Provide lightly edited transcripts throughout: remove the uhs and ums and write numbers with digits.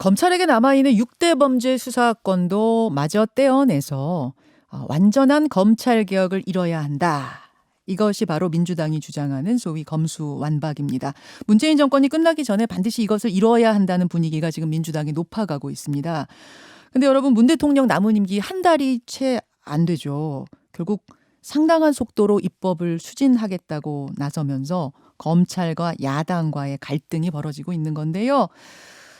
검찰에게 남아있는 6대 범죄 수사권도 마저 떼어내서 완전한 검찰개혁을 이뤄야 한다. 이것이 바로 민주당이 주장하는 소위 검수완박입니다. 문재인 정권이 끝나기 전에 반드시 이것을 이뤄야 한다는 분위기가 지금 민주당이 높아가고 있습니다. 근데 여러분, 문 대통령 남은 임기 한 달이 채 안 되죠. 결국 상당한 속도로 입법을 추진하겠다고 나서면서 검찰과 야당과의 갈등이 벌어지고 있는 건데요.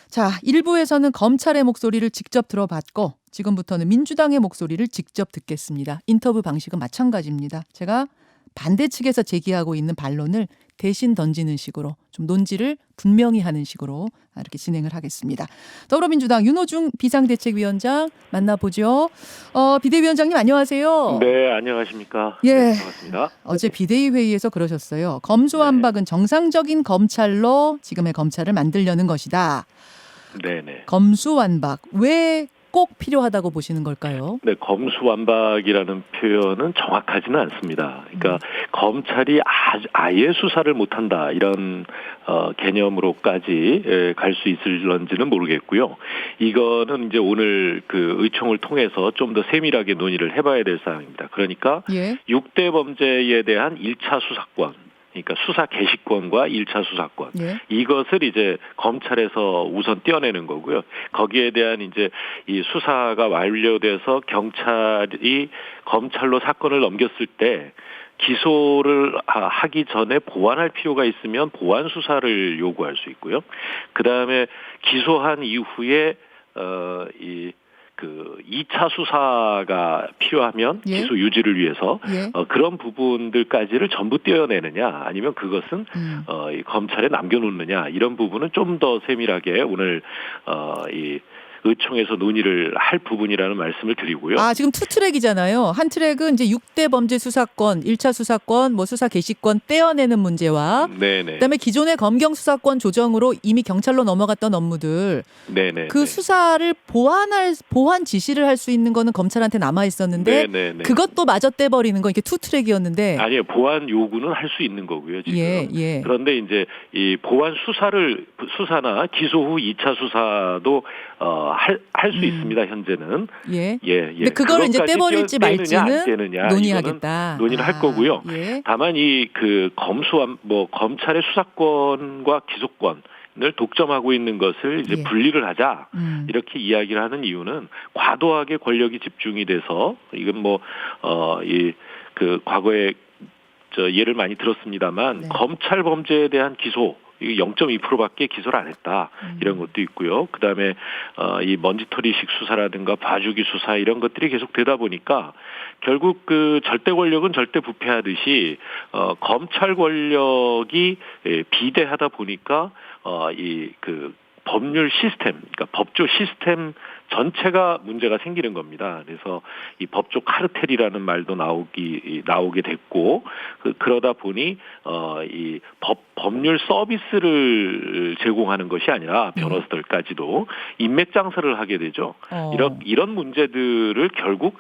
자, 1부에서는 검찰의 목소리를 직접 들어봤고 지금부터는 민주당의 목소리를 직접 듣겠습니다. 인터뷰 방식은 마찬가지입니다. 제가 반대 측에서 제기하고 있는 반론을 대신 던지는 식으로 좀 논지를 분명히 하는 식으로 이렇게 진행을 하겠습니다. 더불어민주당 윤호중 비상대책위원장 만나보죠. 비대위원장님 안녕하세요. 네, 안녕하십니까. 예, 네, 반갑습니다. 어제 비대위 회의에서 그러셨어요. 검수완박은 정상적인 검찰로 지금의 검찰을 만들려는 것이다. 네네. 검수완박 왜 꼭 필요하다고 보시는 걸까요? 네, 검수완박이라는 표현은 정확하지는 않습니다. 그러니까 검찰이 아예 수사를 못한다 이런 개념으로까지 갈 수 있을런지는 모르겠고요. 이거는 이제 오늘 그 의총을 통해서 좀 더 세밀하게 논의를 해봐야 될 사항입니다. 그러니까 6대 범죄에 대한 1차 수사권. 그러니까 수사 개시권과 1차 수사권 이것을 이제 검찰에서 우선 떼어내는 거고요. 거기에 대한 이제 이 수사가 완료돼서 경찰이 검찰로 사건을 넘겼을 때 기소를 하기 전에 보완할 필요가 있으면 보완 수사를 요구할 수 있고요. 그 다음에 기소한 이후에 그 2차 수사가 필요하면 기소 유지를 위해서 그런 부분들까지를 전부 떼어내느냐 아니면 그것은 이 검찰에 남겨놓느냐 이런 부분은 좀 더 세밀하게 오늘 이 의총에서 논의를 할 부분이라는 말씀을 드리고요. 지금 투 트랙이잖아요. 한 트랙은 이제 6대 범죄 수사권, 1차 수사권, 수사 개시권 떼어내는 문제와 그다음에 기존의 검경 수사권 조정으로 이미 경찰로 넘어갔던 업무들 그 수사를 보완 지시를 할 수 있는 거는 검찰한테 남아 있었는데 그것도 마저 떼버리는 거 이게 투 트랙이었는데 아니요. 보완 요구는 할 수 있는 거고요. 지금. 그런데 이제 이 보완 수사나 기소 후 2차 수사도 할 수 있습니다. 현재는. 근데 그거를 이제 떼버릴지 말지는 논의하겠다. 논의를 할 거고요. 다만 이 그 검찰의 수사권과 기소권을 독점하고 있는 것을 이제 분리를 하자 이렇게 이야기를 하는 이유는 과도하게 권력이 집중이 돼서 이건 그 과거에 예를 많이 들었습니다만 검찰 범죄에 대한 기소 0.2%밖에 기소를 안 했다. 이런 것도 있고요. 그다음에 이 먼지털이식 수사라든가 봐주기 수사 이런 것들이 계속 되다 보니까 결국 그 절대 권력은 절대 부패하듯이 검찰 권력이 비대하다 보니까 이 그 법률 시스템, 그러니까 법조 시스템 전체가 문제가 생기는 겁니다. 그래서 이 법조 카르텔이라는 말도 나오게 됐고 그러다 보니 이 법률 서비스를 제공하는 것이 아니라 변호사들까지도 인맥 장사를 하게 되죠. 이런 문제들을 결국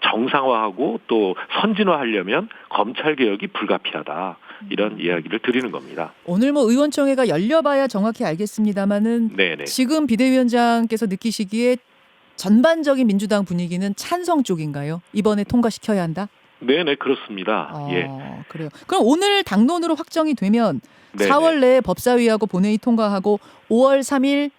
정상화하고 또 선진화하려면 검찰 개혁이 불가피하다. 이런 이야기를 드리는 겁니다. 오늘 의원총회가 열려봐야 정확히 알겠습니다만은 지금 비대위원장께서 느끼시기에 전반적인 민주당 분위기는 찬성 쪽인가요? 이번에 통과시켜야 한다? 네네 그렇습니다. 그래요. 그럼 오늘 당론으로 확정이 되면 4월 내에 법사위하고 본회의 통과하고 5월 3일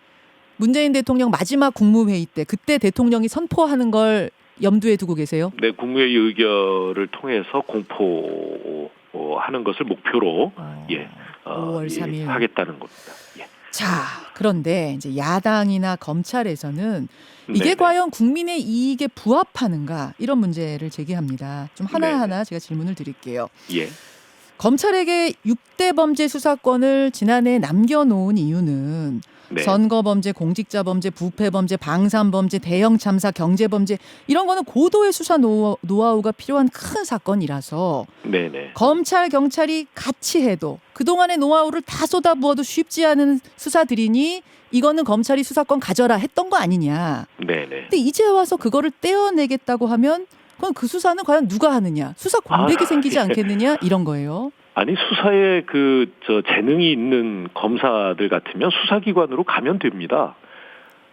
문재인 대통령 마지막 국무회의 때 그때 대통령이 선포하는 걸 염두에 두고 계세요? 네, 국무회의 의결을 통해서 공포하는 것을 목표로 5월 3일 하겠다는 겁니다. 자, 그런데 이제 야당이나 검찰에서는 이게 과연 국민의 이익에 부합하는가 이런 문제를 제기합니다. 좀 하나하나 제가 질문을 드릴게요. 검찰에게 6대 범죄 수사권을 지난해 남겨놓은 이유는 선거범죄, 공직자범죄, 부패범죄, 방산범죄, 대형참사, 경제범죄 이런 거는 고도의 수사 노하우가 필요한 큰 사건이라서 검찰, 경찰이 같이 해도 그동안의 노하우를 다 쏟아부어도 쉽지 않은 수사들이니 이거는 검찰이 수사권 가져라 했던 거 아니냐. 근데 이제 와서 그거를 떼어내겠다고 하면 그럼 그 수사는 과연 누가 하느냐. 수사 공백이 생기지 않겠느냐 이런 거예요. 아니 수사에 재능이 있는 검사들 같으면 수사기관으로 가면 됩니다.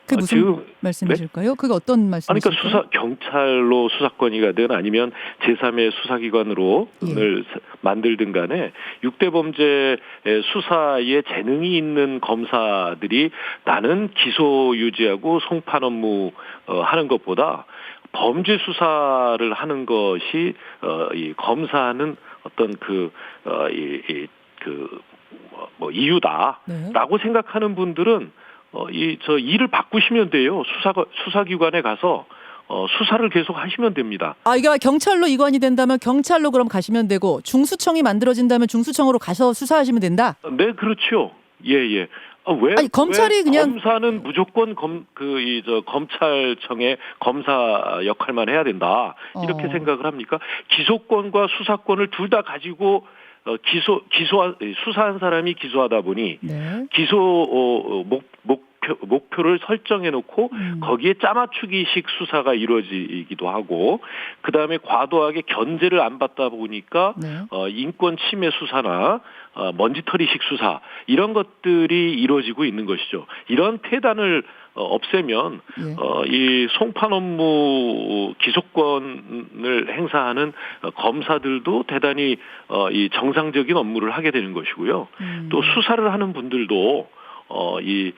그게 무슨 지금 말씀이실까요? 그게 어떤 말씀이실까요? 그러니까 경찰로 수사권이 가든 아니면 제3의 수사기관으로 를 만들든 간에 6대 범죄 수사에 재능이 있는 검사들이 나는 기소 유지하고 송판 업무 하는 것보다 범죄 수사를 하는 것이 이 검사는 어떤 이유다라고 생각하는 분들은 일을 바꾸시면 돼요. 수사기관에 가서 수사를 계속 하시면 됩니다. 이게 경찰로 이관이 된다면 경찰로 그럼 가시면 되고 중수청이 만들어진다면 중수청으로 가서 수사하시면 된다? 네, 그렇죠. 예. 검찰이 그냥 검사는 무조건 검찰청의 검사 역할만 해야 된다. 이렇게 생각을 합니까? 기소권과 수사권을 둘 다 가지고 수사한 사람이 기소하다 보니 기소 목표를 설정해 놓고 거기에 짜맞추기식 수사가 이루어지기도 하고 그다음에 과도하게 견제를 안 받다 보니까 인권 침해 수사나 먼지털이식 수사 이런 것들이 이루어지고 있는 것이죠. 이런 폐단을 없애면 이 송판 업무 기소권을 행사하는 검사들도 대단히 이 정상적인 업무를 하게 되는 것이고요. 또 수사를 하는 분들도 이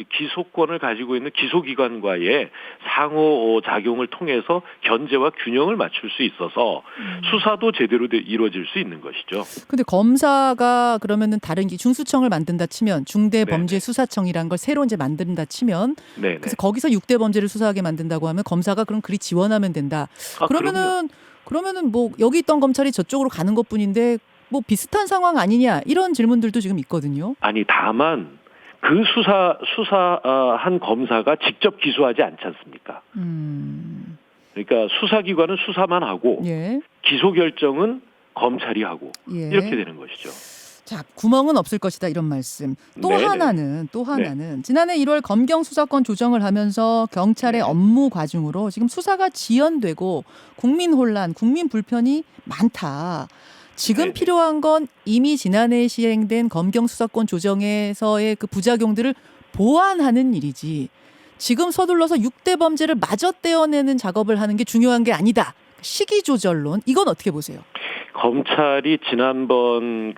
기소권을 가지고 있는 기소기관과의 상호 작용을 통해서 견제와 균형을 맞출 수 있어서 수사도 제대로 이루어질 수 있는 것이죠. 근데 검사가 그러면은 다른 중수청을 만든다 치면 중대범죄수사청이라는 걸 새로 이제 만든다 치면 그래서 거기서 6대 범죄를 수사하게 만든다고 하면 검사가 그럼 그리 지원하면 된다. 그러면은 뭐 여기 있던 검찰이 저쪽으로 가는 것뿐인데 뭐 비슷한 상황 아니냐 이런 질문들도 지금 있거든요. 아니 다만 그 수사한 검사가 직접 기소하지 않지 않습니까? 그러니까 수사기관은 수사만 하고 기소 결정은 검찰이 하고 이렇게 되는 것이죠. 자, 구멍은 없을 것이다 이런 말씀. 또 하나는 지난해 1월 검경 수사권 조정을 하면서 경찰의 업무 과중으로 지금 수사가 지연되고 국민 혼란, 국민 불편이 많다. 지금 필요한 건 이미 지난해 시행된 검경 수사권 조정에서의 그 부작용들을 보완하는 일이지. 지금 서둘러서 6대 범죄를 마저 떼어내는 작업을 하는 게 중요한 게 아니다. 시기 조절론 이건 어떻게 보세요? 검찰이 지난번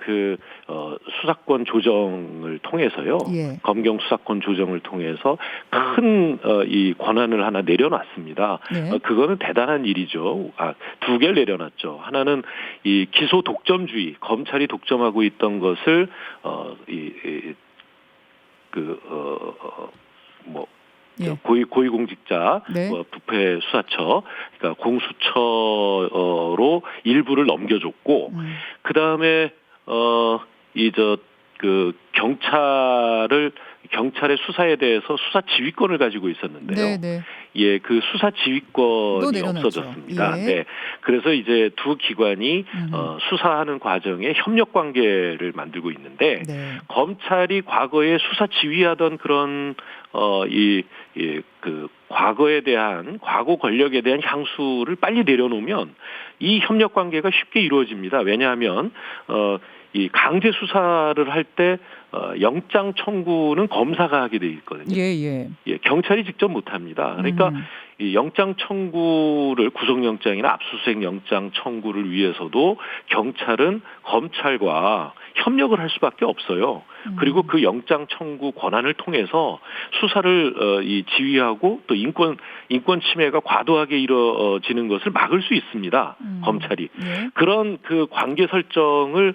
수사권 조정을 통해서요. 검경 수사권 조정을 통해서 큰 이 권한을 하나 내려놨습니다. 그거는 대단한 일이죠. 두 개를 내려놨죠. 하나는 이 기소 독점주의, 검찰이 독점하고 있던 것을 고위공직자 부패 수사처 그러니까 공수처로 일부를 넘겨줬고 그 다음에 경찰의 수사에 대해서 수사 지휘권을 가지고 있었는데요. 그 수사 지휘권이 없어졌습니다. 그래서 이제 두 기관이 수사하는 과정에 협력 관계를 만들고 있는데 검찰이 과거에 수사 지휘하던 그런 과거에 대한 과거 권력에 대한 향수를 빨리 내려놓으면 이 협력 관계가 쉽게 이루어집니다. 왜냐하면 이 강제 수사를 할 때 영장 청구는 검사가 하게 돼 있거든요. 경찰이 직접 못 합니다. 그러니까 이 영장 청구를 구속영장이나 압수수색 영장 청구를 위해서도 경찰은 검찰과 협력을 할 수밖에 없어요. 그리고 그 영장 청구 권한을 통해서 수사를 지휘하고 또 인권 침해가 과도하게 이루어지는 것을 막을 수 있습니다. 검찰이 그런 그 관계 설정을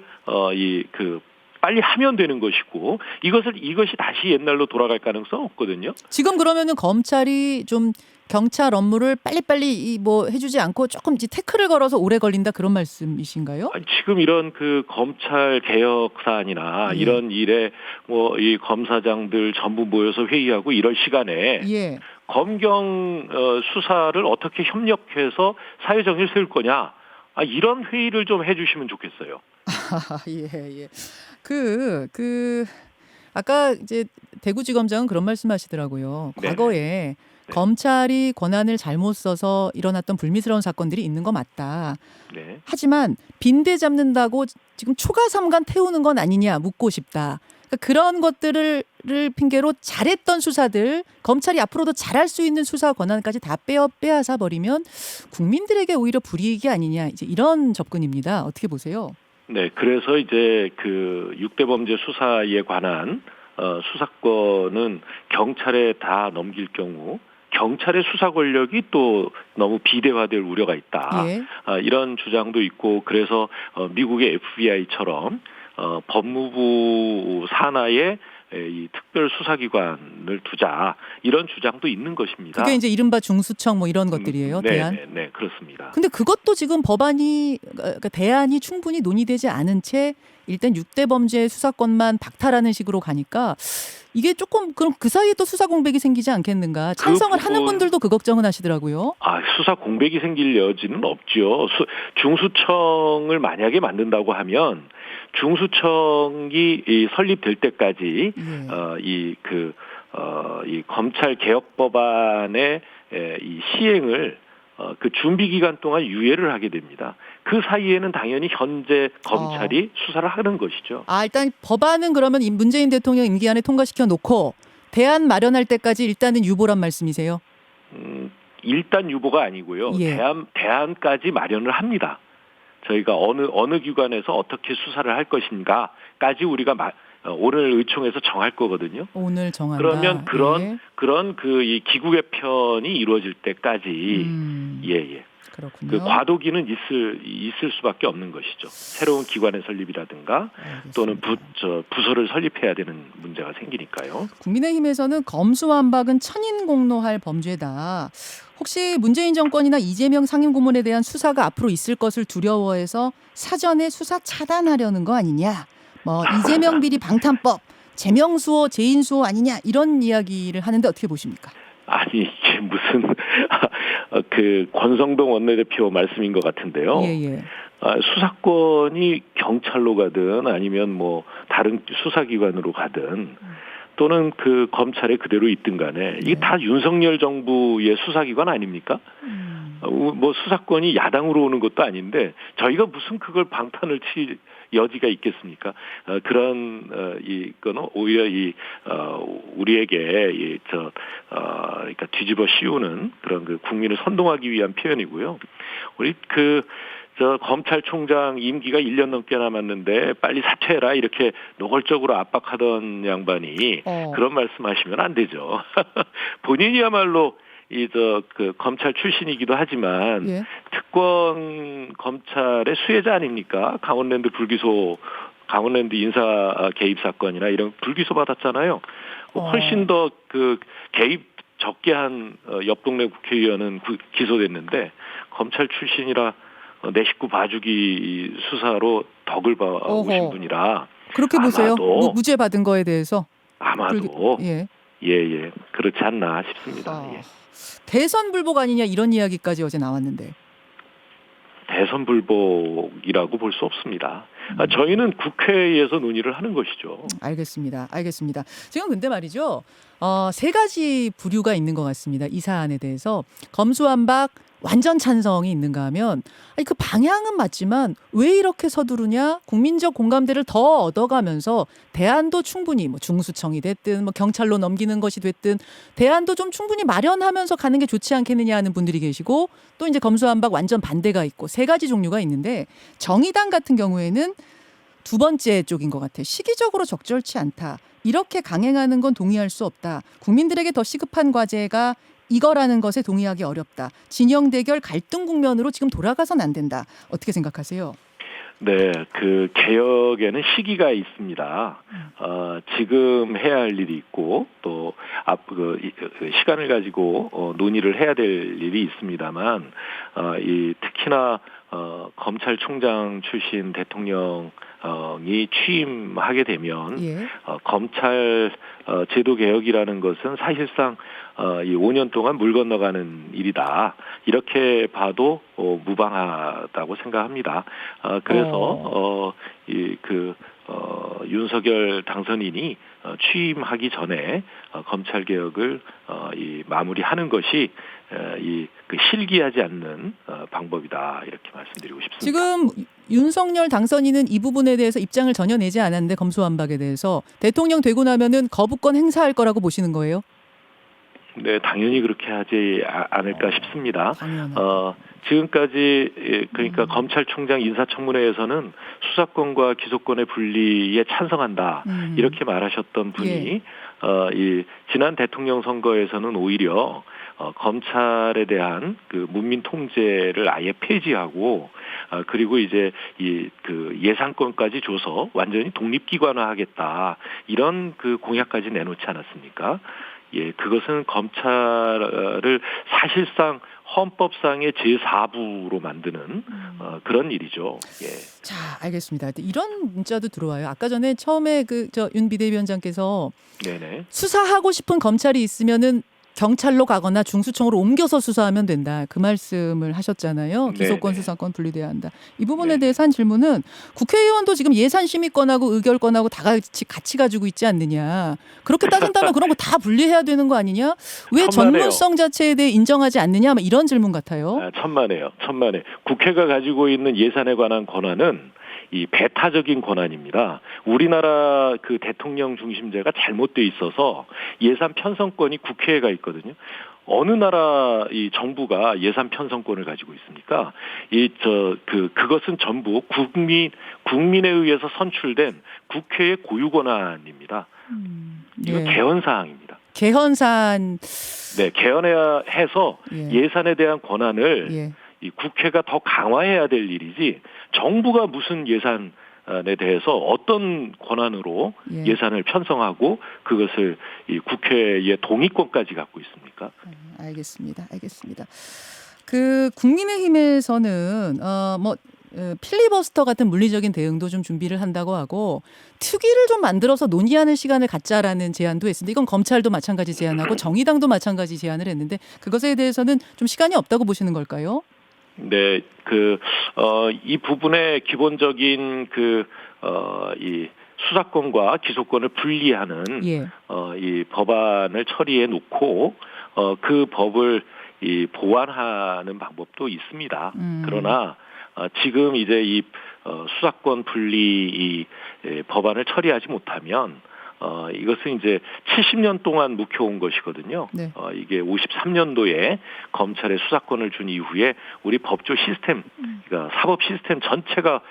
빨리 하면 되는 것이고 이것이 다시 옛날로 돌아갈 가능성 없거든요. 지금 그러면은 검찰이 좀 경찰 업무를 빨리빨리 해주지 않고 조금 태클을 걸어서 오래 걸린다 그런 말씀이신가요? 지금 이런 그 검찰 개혁 사안이나 이런 일에 이 검사장들 전부 모여서 회의하고 이럴 시간에 검경 수사를 어떻게 협력해서 사회 정의를 세울 거냐 이런 회의를 좀 해주시면 좋겠어요. 아까 이제 대구지검장은 그런 말씀하시더라고요. 과거에 검찰이 권한을 잘못 써서 일어났던 불미스러운 사건들이 있는 거 맞다. 하지만 빈대 잡는다고 지금 초가삼간 태우는 건 아니냐 묻고 싶다. 그러니까 그런 것들을 핑계로 잘했던 수사들, 검찰이 앞으로도 잘할 수 있는 수사 권한까지 다 빼앗아 버리면 국민들에게 오히려 불이익이 아니냐, 이제 이런 접근입니다. 어떻게 보세요? 네, 그래서 이제 그 6대 범죄 수사에 관한 수사권은 경찰에 다 넘길 경우 경찰의 수사 권력이 또 너무 비대화될 우려가 있다. 예. 이런 주장도 있고, 그래서 미국의 FBI처럼 법무부 산하에 이 특별 수사기관을 두자, 이런 주장도 있는 것입니다. 그게 이제 이른바 중수청 뭐 이런 것들이에요. 대안. 네, 그렇습니다. 근데 그것도 지금 법안이, 그러니까 대안이 충분히 논의되지 않은 채 일단 6대 범죄 수사권만 박탈하는 식으로 가니까 이게 조금, 그럼 그 사이에 또 수사 공백이 생기지 않겠는가? 찬성을 하는 분들도 그 걱정은 하시더라고요. 수사 공백이 생길 여지는 없죠. 중수청을 만약에 만든다고 하면 중수청이 설립될 때까지 이 검찰 개혁 법안의 이 시행을 그 준비 기간 동안 유예를 하게 됩니다. 그 사이에는 당연히 현재 검찰이 수사를 하는 것이죠. 일단 법안은 그러면 문재인 대통령 임기 안에 통과시켜 놓고 대안 마련할 때까지 일단은 유보란 말씀이세요? 일단 유보가 아니고요. 예. 대안까지 마련을 합니다. 저희가 어느 기관에서 어떻게 수사를 할 것인가까지 우리가 오늘 의총에서 정할 거거든요. 오늘 정한다. 그러면 그런 이 기구 개편이 이루어질 때까지 그렇군요. 그 과도기는 있을 수밖에 없는 것이죠. 새로운 기관의 설립이라든가 또는 부서를 설립해야 되는 문제가 생기니까요. 국민의힘에서는 검수완박은 천인공노할 범죄다. 혹시 문재인 정권이나 이재명 상임고문에 대한 수사가 앞으로 있을 것을 두려워해서 사전에 수사 차단하려는 거 아니냐? 뭐 이재명 비리 방탄법, 재명수호, 재인수호 아니냐, 이런 이야기를 하는데 어떻게 보십니까? 아니, 이게 무슨 그 권성동 원내대표 말씀인 것 같은데요. 예. 수사권이 경찰로 가든 아니면 뭐 다른 수사기관으로 가든 또는 그 검찰에 그대로 있든 간에 이게 다 윤석열 정부의 수사기관 아닙니까? 뭐 수사권이 야당으로 오는 것도 아닌데 저희가 무슨 그걸 방탄을 칠 여지가 있겠습니까? 이거는 오히려 우리에게 그러니까 뒤집어 씌우는 그런 그 국민을 선동하기 위한 표현이고요. 우리 검찰총장 임기가 1년 넘게 남았는데 빨리 사퇴해라, 이렇게 노골적으로 압박하던 양반이 그런 말씀하시면 안 되죠. 본인이야말로 그 검찰 출신이기도 하지만 특권 검찰의 수혜자 아닙니까? 강원랜드 인사 개입 사건이나 이런 불기소 받았잖아요. 훨씬 더 그 개입 적게 한 옆 동네 국회의원은 기소됐는데 검찰 출신이라 내 식구 봐주기 수사로 덕을 봐오신 분이라 그렇게 보세요. 무죄 받은 거에 대해서 아마도 그렇지 않나 싶습니다. 대선 불복 아니냐, 이런 이야기까지 어제 나왔는데. 대선 불복이라고 볼 수 없습니다. 저희는 국회에서 논의를 하는 것이죠. 알겠습니다. 지금 근데 말이죠. 세 가지 부류가 있는 것 같습니다. 이 사안에 대해서. 검수완박 완전 찬성이 있는가 하면, 그 방향은 맞지만 왜 이렇게 서두르냐, 국민적 공감대를 더 얻어가면서 대안도 충분히 뭐 중수청이 됐든 뭐 경찰로 넘기는 것이 됐든 대안도 좀 충분히 마련하면서 가는 게 좋지 않겠느냐 하는 분들이 계시고, 또 이제 검수완박 완전 반대가 있고, 세 가지 종류가 있는데 정의당 같은 경우에는 두 번째 쪽인 것 같아요. 시기적으로 적절치 않다, 이렇게 강행하는 건 동의할 수 없다, 국민들에게 더 시급한 과제가 이거라는 것에 동의하기 어렵다, 진영 대결 갈등 국면으로 지금 돌아가선 안 된다. 어떻게 생각하세요? 네, 그 개혁에는 시기가 있습니다. 지금 해야 할 일이 있고 또 시간을 가지고 논의를 해야 될 일이 있습니다만, 특히나 검찰총장 출신 대통령이 취임하게 되면 검찰 제도 개혁이라는 것은 사실상 이 5년 동안 물 건너가는 일이다, 이렇게 봐도 무방하다고 생각합니다. 그래서 윤석열 당선인이 취임하기 전에 검찰 개혁을 마무리하는 것이 실기하지 않는 방법이다, 이렇게 말씀드리고 싶습니다. 지금 윤석열 당선인은 이 부분에 대해서 입장을 전혀 내지 않았는데 검수완박에 대해서 대통령 되고 나면은 거부권 행사할 거라고 보시는 거예요? 네, 당연히 그렇게 하지 않을까 싶습니다. 당연하다. 지금까지 그러니까 검찰총장 인사청문회에서는 수사권과 기소권의 분리에 찬성한다 이렇게 말하셨던 분이 이 지난 대통령 선거에서는 오히려 검찰에 대한 그 문민 통제를 아예 폐지하고 그리고 이제 이 그 예산권까지 줘서 완전히 독립기관화하겠다 이런 그 공약까지 내놓지 않았습니까? 예, 그것은 검찰을 사실상 헌법상의 제4부로 만드는 그런 일이죠. 예. 자, 알겠습니다. 이런 문자도 들어와요. 아까 전에 처음에 윤 비대위원장께서 네네. 수사하고 싶은 검찰이 있으면은 경찰로 가거나 중수청으로 옮겨서 수사하면 된다. 그 말씀을 하셨잖아요. 기소권, 수사권 분리돼야 한다. 이 부분에 대해서 한 질문은 국회의원도 지금 예산심의권하고 의결권하고 다 같이 가지고 있지 않느냐. 그렇게 따진다면 그런 거 다 분리해야 되는 거 아니냐? 왜 전문성 자체에 대해 인정하지 않느냐? 이런 질문 같아요. 천만에요. 국회가 가지고 있는 예산에 관한 권한은 이 배타적인 권한입니다. 우리나라 그 대통령 중심제가 잘못돼 있어서 예산 편성권이 국회에 가 있거든요. 어느 나라 이 정부가 예산 편성권을 가지고 있습니까? 그것은 전부 국민에 의해서 선출된 국회의 고유 권한입니다. 이건 개헌 사항입니다. 개헌 사안. 네, 개헌해야 해서 예산에 대한 권한을 이 국회가 더 강화해야 될 일이지 정부가 무슨 예산에 대해서 어떤 권한으로 예산을 편성하고 그것을 이 국회의 동의권까지 갖고 있습니까? 알겠습니다. 그 국민의힘에서는 필리버스터 같은 물리적인 대응도 좀 준비를 한다고 하고 특위를 좀 만들어서 논의하는 시간을 갖자라는 제안도 했습니다. 이건 검찰도 마찬가지 제안하고 정의당도 마찬가지 제안을 했는데 그것에 대해서는 좀 시간이 없다고 보시는 걸까요? 네, 이 부분의 기본적인 이 수사권과 기소권을 분리하는 이 법안을 처리해 놓고 그 법을 이 보완하는 방법도 있습니다. 그러나 지금 이제 이 수사권 분리 이 법안을 처리하지 못하면 이것은 이제 70년 동안 묵혀온 것이거든요. 이게 53년도에 검찰에 수사권을 준 이후에 우리 법조 시스템, 그러니까 사법 시스템 전체가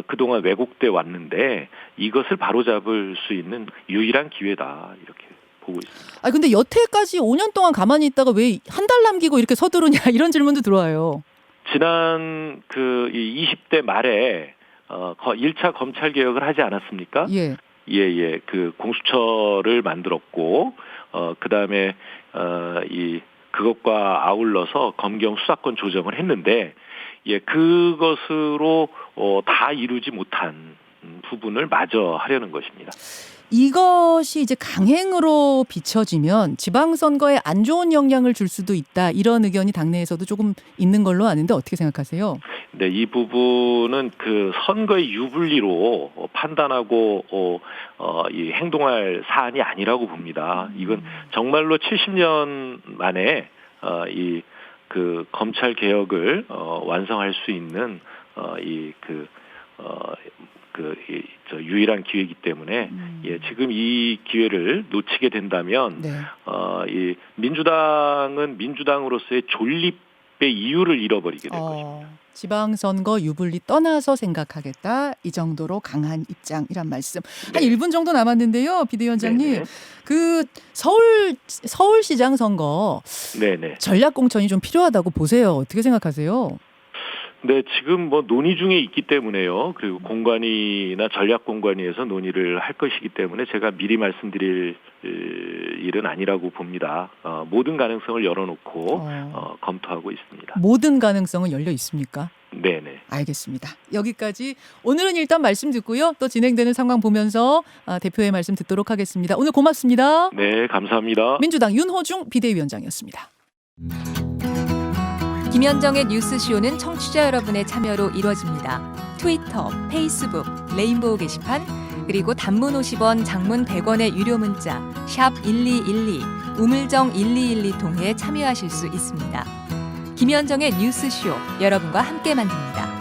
그동안 왜곡돼 왔는데 이것을 바로잡을 수 있는 유일한 기회다 이렇게 보고 있습니다. 근데 여태까지 5년 동안 가만히 있다가 왜 한 달 남기고 이렇게 서두르냐 이런 질문도 들어와요. 지난 이 20대 말에 1차 검찰 개혁을 하지 않았습니까? 그 공수처를 만들었고 그다음에 그것과 아울러서 검경 수사권 조정을 했는데 그것으로 다 이루지 못한 부분을 마저 하려는 것입니다. 이것이 이제 강행으로 비춰지면 지방선거에 안 좋은 영향을 줄 수도 있다. 이런 의견이 당내에서도 조금 있는 걸로 아는데 어떻게 생각하세요? 네, 이 부분은 그 선거의 유불리로 판단하고 이 행동할 사안이 아니라고 봅니다. 이건 정말로 70년 만에 이 그 검찰 개혁을 완성할 수 있는 유일한 기회이기 때문에 지금 이 기회를 놓치게 된다면 이 민주당은 민주당으로서의 존립의 이유를 잃어버리게 될 것입니다. 지방선거 유불리 떠나서 생각하겠다. 이 정도로 강한 입장이란 말씀. 한 1분 정도 남았는데요. 비대위원장님. 그 서울시장 선거 전략공천이 좀 필요하다고 보세요. 어떻게 생각하세요? 네, 지금 논의 중에 있기 때문에요. 그리고 공관위나 전략공관위에서 논의를 할 것이기 때문에 제가 미리 말씀드릴 일은 아니라고 봅니다. 모든 가능성을 열어놓고 검토하고 있습니다. 모든 가능성은 열려 있습니까? 네네. 알겠습니다. 여기까지 오늘은 일단 말씀 듣고요. 또 진행되는 상황 보면서 대표의 말씀 듣도록 하겠습니다. 오늘 고맙습니다. 네, 감사합니다. 민주당 윤호중 비대위원장이었습니다. 김현정의 뉴스쇼는 청취자 여러분의 참여로 이루어집니다. 트위터, 페이스북, 레인보우 게시판, 그리고 단문 50원, 장문 100원의 유료 문자 샵 1212, 우물정 1212 통해 참여하실 수 있습니다. 김현정의 뉴스쇼, 여러분과 함께 만듭니다.